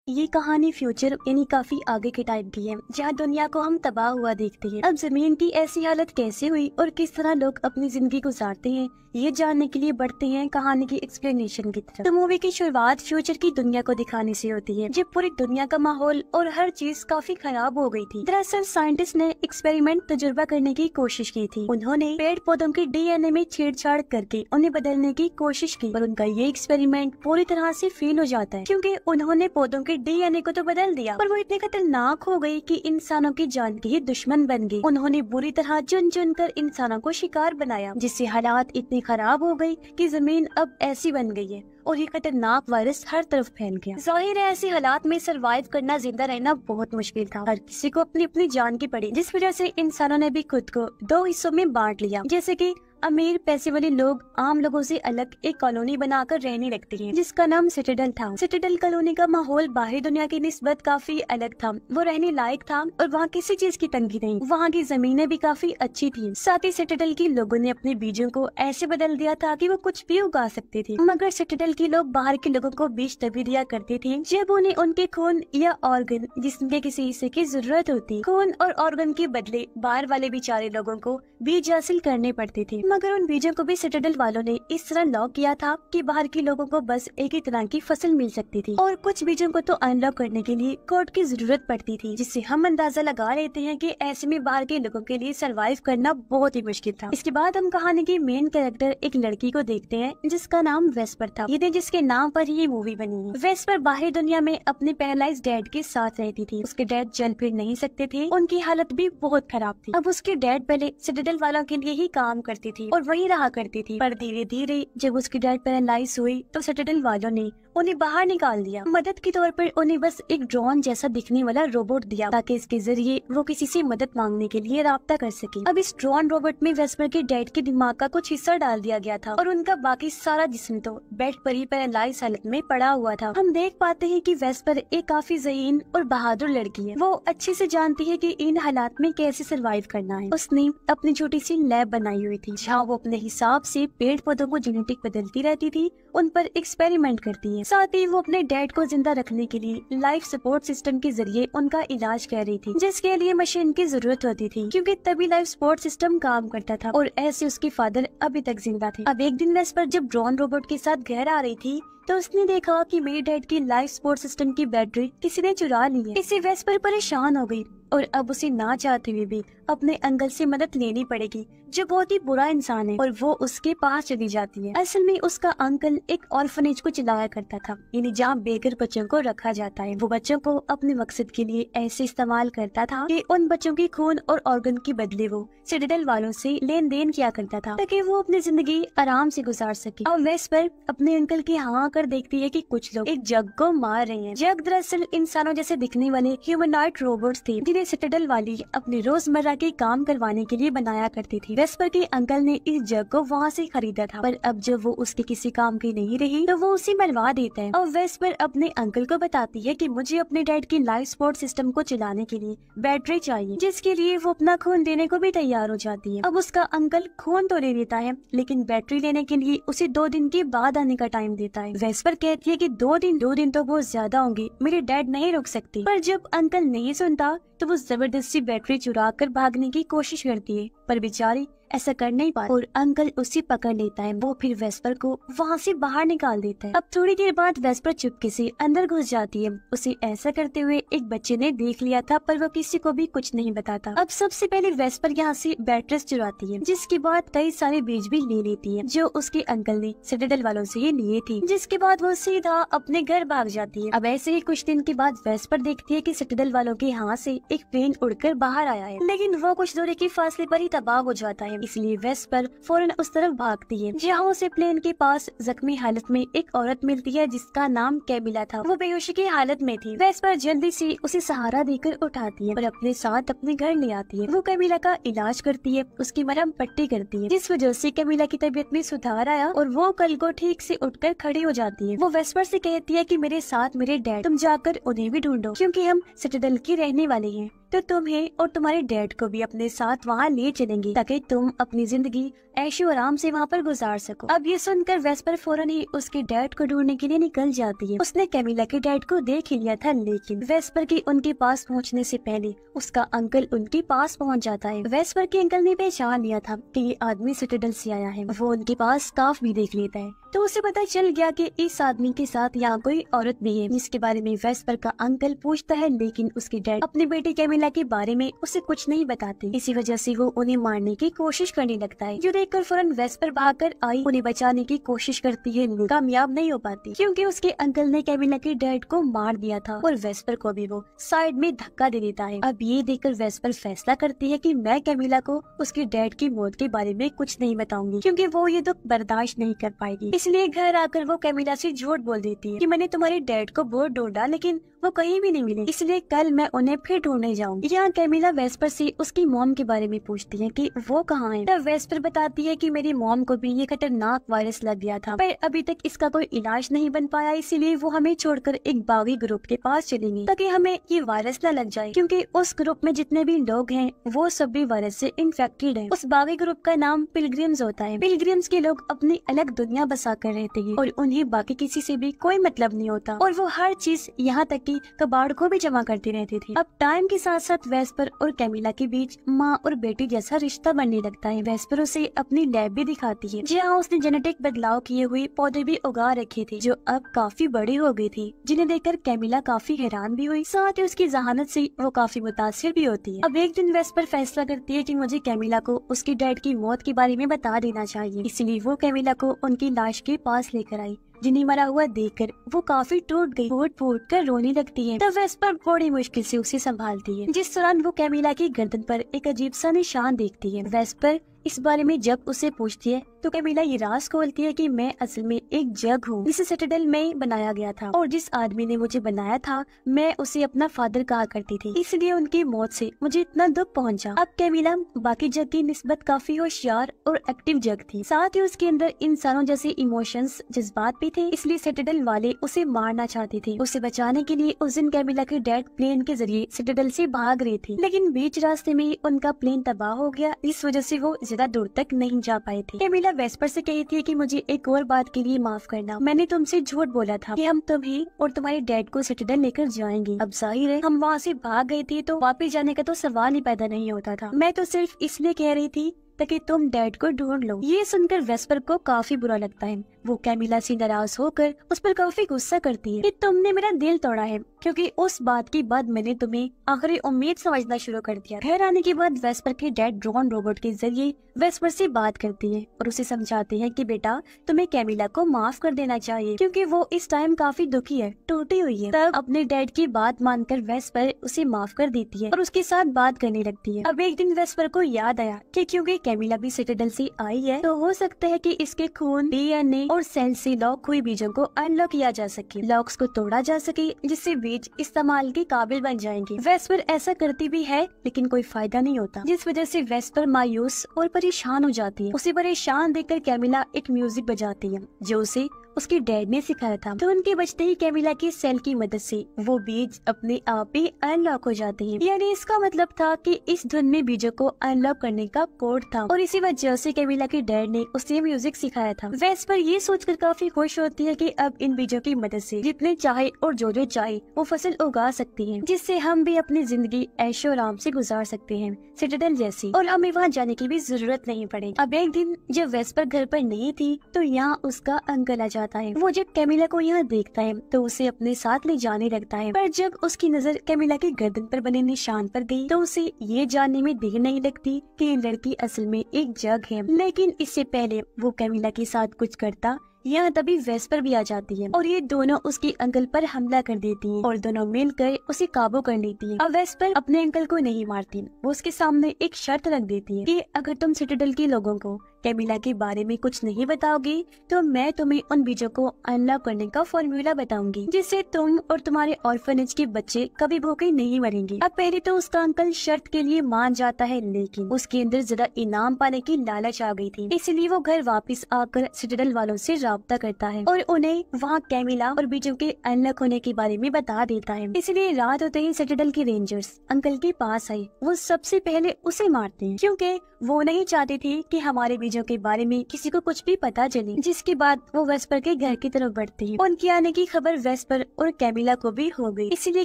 ये कहानी फ्यूचर यानी काफी आगे के टाइम की है, जहाँ दुनिया को हम तबाह हुआ देखते हैं। अब जमीन की ऐसी हालत कैसे हुई और किस तरह लोग अपनी जिंदगी गुजारते हैं, ये जानने के लिए बढ़ते हैं कहानी की एक्सप्लेनेशन की तरफ। तो मूवी की शुरुआत फ्यूचर की दुनिया को दिखाने से होती है, जब पूरी दुनिया का माहौल और हर चीज काफी खराब हो गई थी। दरअसल साइंटिस्ट ने एक्सपेरिमेंट तजुर्बा करने की कोशिश की थी। उन्होंने पेड़ पौधों के डीएनए में छेड़छाड़ करके उन्हें बदलने की कोशिश की, पर उनका ये एक्सपेरिमेंट पूरी तरह से फेल हो जाता है, क्योंकि उन्होंने पौधों के डीएनए को तो बदल दिया, पर वो इतने खतरनाक हो गई कि इंसानों की जान की ही दुश्मन बन गई। उन्होंने बुरी तरह चुन चुन कर इंसानों को शिकार बनाया, जिससे हालात इतनी खराब हो गई कि जमीन अब ऐसी बन गई है और ये खतरनाक वायरस हर तरफ फैल गया। जाहिर है ऐसे हालात में सरवाइव करना, जिंदा रहना बहुत मुश्किल था। हर किसी को अपनी अपनी जान की पड़ी, जिस वजह से इंसानों ने भी खुद को दो हिस्सों में बांट लिया। जैसे कि अमीर पैसे वाले लोग आम लोगों से अलग एक कॉलोनी बनाकर रहने लगते हैं, जिसका नाम सिटाडेल था। सिटाडेल कॉलोनी का माहौल बाहरी दुनिया की निस्बत काफी अलग था, वो रहने लायक था और वहाँ किसी चीज की तंगी नहीं। वहाँ की जमीनें भी काफी अच्छी थी। साथ ही सिटाडेल के लोगों ने अपने बीजों को ऐसे बदल दिया था कि वो कुछ भी उगा सकते थे। मगर सिटाडेल के लोग बाहर के लोगों को बीज तभी दिया करते थे जब उन्हें उनके खून या ऑर्गन जिसके किसी हिस्से की जरूरत होती। खून और ऑर्गन के बदले बाहर वाले बेचारे लोगों को बीज हासिल करने पड़ते थे। मगर उन बीजों को भी सिटाडेल वालों ने इस तरह लॉक किया था कि बाहर के लोगों को बस एक ही तरह की फसल मिल सकती थी, और कुछ बीजों को तो अनलॉक करने के लिए कोड की जरूरत पड़ती थी, जिससे हम अंदाजा लगा लेते हैं कि ऐसे में बाहर के लोगों के लिए सरवाइव करना बहुत ही मुश्किल था। इसके बाद हम कहानी की मेन कैरेक्टर एक लड़की को देखते हैं, जिसका नाम वेस्पर था। ये जिसके नाम पर ये मूवी बनी है। वेस्पर बाहरी दुनिया में अपने पैरालाइज्ड डैड के साथ रहती थी। उसके डैड चल फिर नहीं सकते थे, उनकी हालत भी बहुत खराब थी। अब उसके डैड पहले सिटाडेल वालों के लिए ही काम करती थी और वही रहा करती थी, पर धीरे धीरे जब उसकी डैड पैरालाइज हुई तो सिटाडेल वालों ने उन्हें बाहर निकाल दिया। मदद के तौर पर उन्हें बस एक ड्रोन जैसा दिखने वाला रोबोट दिया, ताकि इसके जरिए वो किसी से मदद मांगने के लिए राब्ता कर सके। अब इस ड्रोन रोबोट में वेस्पर के डैड के दिमाग का कुछ हिस्सा डाल दिया गया था और उनका बाकी सारा जिस्म तो बेड पर ही पैरालाइज हालत में पड़ा हुआ था। हम देख पाते हैं कि वेस्पर एक काफी ज़हीन और बहादुर लड़की है। वो अच्छे से जानती है कि इन हालात में कैसे सरवाइव करना है। उसने अपनी छोटी सी लैब बनाई हुई थी, जहाँ वो अपने हिसाब से पेड़ पौधों को जेनेटिक बदलती रहती थी, उन पर एक्सपेरिमेंट करती है। साथ ही वो अपने डैड को जिंदा रखने के लिए लाइफ सपोर्ट सिस्टम के जरिए उनका इलाज कर रही थी, जिसके लिए मशीन की जरूरत होती थी, क्योंकि तभी लाइफ सपोर्ट सिस्टम काम करता था। और ऐसे उसके फादर अभी तक जिंदा थे। अब एक दिन वेस्पर जब ड्रोन रोबोट के साथ घर आ रही थी तो उसने देखा कि मेरे डैड की लाइफ सपोर्ट सिस्टम की बैटरी किसी ने चुरा ली है। इससे वेस्पर परेशान हो गई और अब उसे ना चाहते हुए भी अपने अंकल से मदद लेनी पड़ेगी, जो बहुत ही बुरा इंसान है, और वो उसके पास चली जाती है। असल में उसका अंकल एक ऑर्फनेज को चलाया करता था, यानी जहाँ बेघर बच्चों को रखा जाता है। वो बच्चों को अपने मकसद के लिए ऐसे इस्तेमाल करता था कि उन बच्चों के खून और ऑर्गन के बदले वो सिटाडेल वालों से लेन देन किया करता था, ताकि वो अपनी जिंदगी आराम से गुजार सके। और वेस्पर अपने अंकल की हाँ कर देखती है कि कुछ लोग एक जग को मार रहे हैं। जग दरअसल इंसानों जैसे दिखने वाले ह्यूमनॉइड रोबोट्स थे, जिन्हें सिटाडेल वाली अपने रोजमर्रा के काम करवाने के लिए बनाया करती थी। वेस्पर के अंकल ने इस जग को वहाँ से खरीदा था, पर अब जब वो उसके किसी काम की नहीं रही तो वो उसे मरवा देता है। और वेस्पर अपने अंकल को बताती है कि मुझे अपने डैड की लाइफ सपोर्ट सिस्टम को चलाने के लिए बैटरी चाहिए, जिसके लिए वो अपना खून देने को भी तैयार हो जाती है। अब उसका अंकल खून तो ले लेता है, लेकिन बैटरी लेने के लिए उसे 2 दिन के बाद आने का टाइम देता है। वेस्पर कहती है कि 2 दिन तो बहुत ज्यादा होंगे, मेरे डैड नहीं रुक सकते। पर जब अंकल नहीं सुनता तो वो जबरदस्ती बैटरी चुरा कर भागने की कोशिश करती है, पर बेचारी ऐसा कर नहीं पाती और अंकल उसे पकड़ लेता है। वो फिर वेस्पर को वहाँ से बाहर निकाल देता है। अब थोड़ी देर बाद वेस्पर चुपके से अंदर घुस जाती है। उसे ऐसा करते हुए एक बच्चे ने देख लिया था, पर वो किसी को भी कुछ नहीं बताता। अब सबसे पहले वेस्पर यहाँ से बैटरीज चुराती है, जिसके बाद कई सारे बीज भी ले लेती है, जो उसके अंकल ने सिटाडेल वालों से ही लिए थे। जिसके बाद वो सीधा अपने घर भाग जाती है। अब ऐसे ही कुछ दिन के बाद वेस्पर देखती है कि सिटाडेल वालों के यहाँ से एक प्लेन उड़कर बाहर आया है, लेकिन वो कुछ दूरी के फासले पर ही तबाह हो जाता है। इसलिए वेस्पर फौरन उस तरफ भागती है, जहाँ उसे प्लेन के पास जख्मी हालत में एक औरत मिलती है, जिसका नाम कैमिला था। वो बेहोशी की हालत में थी। वेस्पर जल्दी से उसे सहारा देकर उठाती है और अपने साथ अपने घर ले आती है। वो कैमिला का इलाज करती है, उसकी मरहम पट्टी करती है, जिस वजह से कैमिला की तबीयत में सुधार आया और वो कल को ठीक से उठकर खड़ी हो जाती है। वो वेस्पर से कहती है कि मेरे साथ मेरे डैड, तुम जाकर उन्हें भी ढूंढो, क्योंकि हम सिटाडेल के रहने वाले हैं। तो तुम्हें और तुम्हारे डैड को भी अपने साथ वहाँ ले चलेंगे ताकि तुम अपनी जिंदगी ऐशो आराम से वहाँ पर गुजार सको। अब ये सुनकर वेस्पर फौरन ही उसके डैड को ढूंढने के लिए निकल जाती है। उसने कैमिला के डैड को देख ही लिया था, लेकिन वेस्पर के उनके पास पहुँचने से पहले उसका अंकल उनके पास पहुँच जाता है। वेस्पर के अंकल ने पहचान लिया था कि ये आदमी सिटाडेल से आया है। वो उनके पास स्कार्फ भी देख लेता है तो उसे पता चल गया कि इस आदमी के साथ यहाँ कोई औरत भी है, जिसके बारे में वेस्पर का अंकल पूछता है, लेकिन उसके डैड अपनी बेटी कैमिला के बारे में उसे कुछ नहीं बताते। इसी वजह से वो उन्हें मारने की कोशिश करने लगता है। जो देखकर फौरन वेस्पर भागकर आई उन्हें बचाने की कोशिश करती है, कामयाब नहीं हो पाती क्योंकि उसके अंकल ने कैमिला के डैड को मार दिया था और वेस्पर को भी वो साइड में धक्का दे देता है। अब ये देखकर वेस्पर फैसला करती है कि मैं कैमिला को उसके डैड की मौत के बारे में कुछ नहीं बताऊंगी क्योंकि वो ये दुख बर्दाश्त नहीं कर पाएगी। इसलिए घर आकर वो कैमिला से झूठ बोल देती है कि मैंने तुम्हारे डैड को बहुत ढूंढा लेकिन वो कहीं भी नहीं मिले, इसलिए कल मैं उन्हें फिर ढूंढने जाऊंगी। यहाँ कैमिला वेस्पर से उसकी मॉम के बारे में पूछती है कि वो कहाँ है। तब वेस्पर बताती है कि मेरी मॉम को भी ये खतरनाक वायरस लग गया था पर अभी तक इसका कोई इलाज नहीं बन पाया, इसीलिए वो हमें छोड़कर एक बागी ग्रुप के पास चलेंगे ताकि हमें ये वायरस न लग जाए क्योंकि उस ग्रुप में जितने भी लोग हैं वो सब भी वायरस से इन्फेक्टेड है। उस बागी ग्रुप का नाम पिलग्रिम्स होता है। पिलग्रिम्स के लोग अपनी अलग दुनिया बसा कर रहते हैं और उन्हें बाकी किसी से भी कोई मतलब नहीं होता और वो हर चीज यहाँ तक कि कबाड़ को भी जमा करती रहती थी। अब टाइम के साथ साथ वेस्पर और कैमिला के बीच माँ और बेटी जैसा रिश्ता बनने लगता है। वेस्पर उसे अपनी लैब भी दिखाती है जहाँ उसने जेनेटिक बदलाव किए हुए पौधे भी उगा रखे थे जो अब काफी बड़ी हो गई थी, जिन्हें देखकर कैमिला काफी हैरान भी हुई, साथ ही उसकी जहानत से वो काफी मुतासिर भी होती है। अब एक दिन वेस्पर फैसला करती है कि मुझे कैमिला को उसके डैड की मौत के बारे में बता देना चाहिए, इसलिए वो कैमिला को उनकी लाश के पास लेकर आई, जिन्हें मरा हुआ देखकर वो काफी टूट गई, फूट फूट कर रोने लगती है। तब वेस्पर बड़ी मुश्किल से उसे संभालती है, जिस दौरान वो कैमिला की गर्दन पर एक अजीब सा निशान देखती है। वेस्पर इस बारे में जब उसे पूछती है तो कैमिला ये राज खोलती है कि मैं असल में एक जग हूँ जिसे सिटाडेल में बनाया गया था और जिस आदमी ने मुझे बनाया था मैं उसे अपना फादर कहा करती थी, इसलिए उनकी मौत से मुझे इतना दुख पहुंचा। अब कैमिला बाकी जग की निस्बत काफी होशियार और एक्टिव जग थी, साथ ही उसके अंदर इंसानों जैसे इमोशंस जज्बात भी थे, इसलिए सिटाडेल वाले उसे मारना चाहते थे। उसे बचाने के लिए उस दिन कैमिला के डैड प्लेन के जरिए सिटाडेल से भाग रहे थे, लेकिन बीच रास्ते में उनका प्लेन तबाह हो गया, इस वजह से वो ज्यादा दूर तक नहीं जा पाए थे। कैमिला वेस्पर से कहती है कि मुझे एक और बात के लिए माफ करना, मैंने तुमसे झूठ बोला था कि हम तुम्हें और तुम्हारे डैड को सिटाडेल लेकर जाएंगे। अब जाहिर है हम वहाँ से भाग गए थे तो वापस जाने का तो सवाल ही पैदा नहीं होता था, मैं तो सिर्फ इसलिए कह रही थी ताकि तुम डैड को ढूंढ लो। ये सुनकर वेस्पर को काफी बुरा लगता है, वो कैमिला से नाराज होकर उस पर काफी गुस्सा करती है कि तुमने मेरा दिल तोड़ा है क्योंकि उस बात के बाद मैंने तुम्हें आखिरी उम्मीद समझना शुरू कर दिया। घर आने के बाद वेस्पर के डैड ड्रोन रोबोट के जरिए वेस्पर से बात करती है और उसे समझाते हैं कि बेटा तुम्हें कैमिला को माफ कर देना चाहिए क्योंकि वो इस टाइम काफी दुखी है, टूटी हुई है। तब अपने डैड की बात मानकर वेस्पर उसे माफ कर देती है और उसके साथ बात करने लगती है। अब एक दिन वेस्पर को याद आया कि क्योंकि कैमिला भी सिटाडेल से आई है तो हो सकता है कि इसके खून, डीएनए और सेल से लॉक हुई बीजों को अनलॉक किया जा सके, लॉक्स को तोड़ा जा सके जिससे बीज इस्तेमाल के काबिल बन जाएंगे। वेस्पर ऐसा करती भी है लेकिन कोई फायदा नहीं होता, जिस वजह से वेस्पर मायूस और परेशान हो जाती है। उसे परेशान देखकर कैमिला एक म्यूजिक बजाती है जो उसे उसके डैड ने सिखाया था, तो उनके बचते ही कैमिला की सेल की मदद से वो बीज अपने आप ही अनलॉक हो जाते हैं। यानी इसका मतलब था कि इस धुन में बीजों को अनलॉक करने का कोड था और इसी वजह से कैमिला के डैड ने उसे म्यूजिक सिखाया था। वेस्पर ये सोचकर काफी खुश होती है कि अब इन बीजों की मदद से जितने चाहे और जो चाहे वो फसल उगा सकती है, जिससे हम भी अपनी जिंदगी ऐशो आराम से गुजार सकते हैं सिटाडेल जैसी, और हमें वहाँ जाने की भी जरूरत नहीं पड़ेगी। अब एक दिन जब वेस्पर घर पर नहीं थी तो यहाँ उसका अंकल आ जाता है। वो जब कैमिला को यहाँ देखता है तो उसे अपने साथ ले जाने लगता है, पर जब उसकी नजर कैमिला की गर्दन पर बने निशान पर गई तो उसे ये जानने में देर नहीं लगती कि ये लड़की असल में एक जग है। लेकिन इससे पहले वो कैमिला के साथ कुछ करता यहाँ तभी वेस्पर भी आ जाती है और ये दोनों उसके अंकल पर हमला कर देती हैं और दोनों मिलकर उसे काबू कर लेती हैं। अब वेस्पर अपने अंकल को नहीं मारती, वो उसके सामने एक शर्त रख देती है कि अगर तुम सिटाडेल के लोगों को कैमिला के बारे में कुछ नहीं बताओगी तो मैं तुम्हें उन बीजों को अनलॉक करने का फॉर्मूला बताऊंगी, जिससे तुम और तुम्हारे ऑर्फनेज के बच्चे कभी भूखे नहीं मरेंगे। अब पहले तो उसका अंकल शर्त के लिए मान जाता है, लेकिन उसके अंदर जरा इनाम पाने की लालच आ गई थी, इसलिए वो घर वापस आकर सिटाडेल वालों से राब्ता करता है और उन्हें वहाँ कैमिला और बीजों के अनलॉक होने के बारे में बता देता है। इसलिए रात होते ही सिटाडेल के रेंजर्स अंकल के पास आए। वो सबसे पहले उसे मारते हैं, क्योंकि वो नहीं चाहते थे कि हमारे बीजों के बारे में किसी को कुछ भी पता चले। जिसके बाद वो वेस्पर के घर की तरफ बढ़ते हैं। उनके आने की खबर वेस्पर और कैमिला को भी हो गई, इसलिए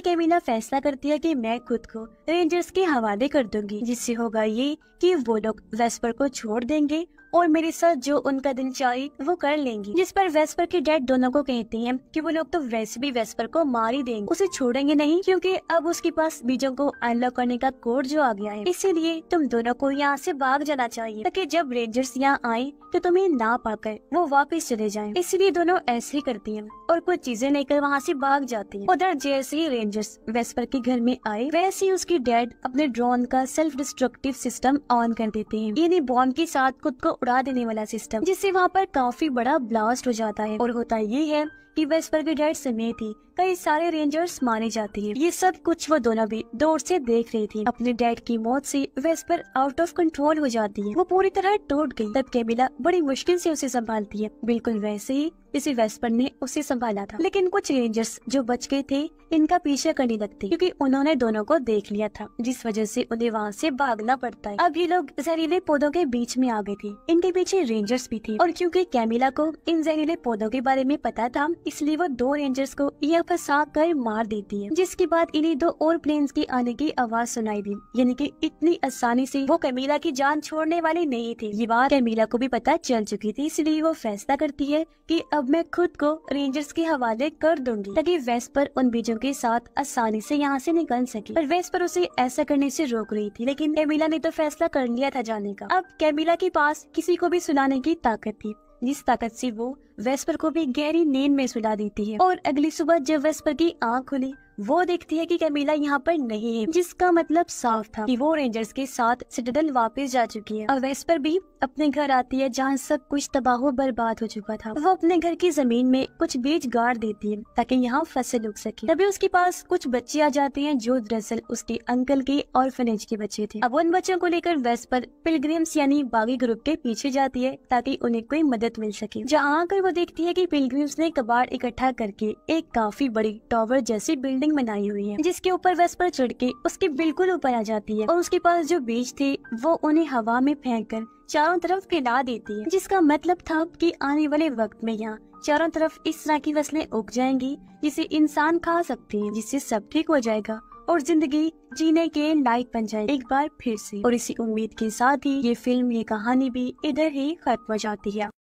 कैमिला फैसला करती है कि मैं खुद को रेंजर्स के हवाले कर दूंगी, जिससे होगा ये कि वो लोग वेस्पर को छोड़ देंगे और मेरे साथ जो उनका दिल चाहे वो कर लेंगे। जिस पर वेस्पर के डैड दोनों को कहते हैं कि वो लोग तो वैसे भी वेस्पर को मार ही देंगे, उसे छोड़ेंगे नहीं, क्योंकि अब उसके पास बीजों को अनलॉक करने का कोड जो आ गया है। इसीलिए तुम दोनों को यहाँ से भाग जाना चाहिए, ताकि जब रेंजर्स यहाँ आए तो तुम्हें ना पाकर वो वापस चले जाएं। इसलिए दोनों ऐसे ही करती हैं और कुछ चीजें लेकर वहाँ से भाग जाती हैं। उधर जैसे ही रेंजर्स वेस्पर के घर में आए, वैसे ही उसके डैड अपने ड्रोन का सेल्फ डिस्ट्रक्टिव सिस्टम ऑन कर देते हैं, यानी बॉम्ब के साथ खुद को उड़ा देने वाला सिस्टम, जिससे वहाँ पर काफी बड़ा ब्लास्ट हो जाता है। और होता ये है कि वेस्पर के डैड समेत ही कई सारे रेंजर्स मारे जाते हैं। ये सब कुछ वो दोनों भी दूर से देख रही थी। अपने डैड की मौत से वेस्पर आउट ऑफ कंट्रोल हो जाती है, वो पूरी तरह टूट गई। तब कैमिला बड़ी मुश्किल से उसे संभालती है, बिल्कुल वैसे ही जैसे वेस्पर ने उसे संभाला था। लेकिन कुछ रेंजर्स जो बच गए थे इनका पीछे करने लगते, क्योंकि उन्होंने दोनों को देख लिया था, जिस वजह से उन्हें वहाँ से भागना पड़ता है। अब ये लोग जहरीले पौधों के बीच में आ गए थे। इनके पीछे रेंजर्स भी थे, और क्योंकि कैमिला को इन जहरीले पौधों के बारे में पता था, इसलिए वो दो रेंजर्स को यहाँ फंसा कर मार देती है। जिसके बाद इन्हें दो और प्लेन्स के आने की आवाज सुनाई दी, यानी कि इतनी आसानी से वो कैमिला की जान छोड़ने वाले नहीं थे। ये बात कैमिला को भी पता चल चुकी थी, इसलिए वो फैसला करती है कि अब मैं खुद को रेंजर्स के हवाले कर दूंगी, ताकि वेस्पर उन बीजों के साथ आसानी से यहाँ से निकल सके। पर वेस्पर उसे ऐसा करने से रोक रही थी, लेकिन कैमिला ने तो फैसला कर लिया था जाने का। अब कैमिला के पास किसी को भी सुनाने की ताकत थी, जिस ताकत से वो वेस्पर को भी गहरी नींद में सुला देती है। और अगली सुबह जब वेस्पर की आँख खुली, वो देखती है कि कैमिला यहाँ पर नहीं है, जिसका मतलब साफ था कि वो रेंजर्स के साथ सिटाडेल वापस जा चुकी है। और वेस्पर भी अपने घर आती है, जहाँ सब कुछ तबाह बर्बाद हो चुका था। वो अपने घर की जमीन में कुछ बीज गाड़ देती है ताकि यहाँ फसल उग सके। तभी उसके पास कुछ बच्चे आ जाते हैं, जो दरअसल उसके अंकल के ऑर्फनेज के बच्चे थे। अब उन बच्चों को लेकर वेस्पर पिलग्रिम्स यानी बागी ग्रुप के पीछे जाती है, ताकि उन्हें कोई मदद मिल सके। जहाँ आकर वो देखती है कि पिलग्रिम्स ने कबाड़ इकट्ठा करके एक काफी बड़ी टावर जैसी बिल्डिंग बनाई हुई है, जिसके ऊपर वेस्पर चढ़ के उसके बिल्कुल ऊपर आ जाती है। और उसके पास जो बीज थे वो उन्हें हवा में फेंककर चारों तरफ फैला देती है, जिसका मतलब था कि आने वाले वक्त में यहाँ चारों तरफ इस तरह की फसलें उग जाएंगी जिसे इंसान खा सकते हैं, जिससे सब ठीक हो जाएगा और जिंदगी जीने के लायक बन जाए एक बार फिर से। और इसी उम्मीद के साथ ही ये फिल्म, ये कहानी भी इधर ही खत्म हो जाती है।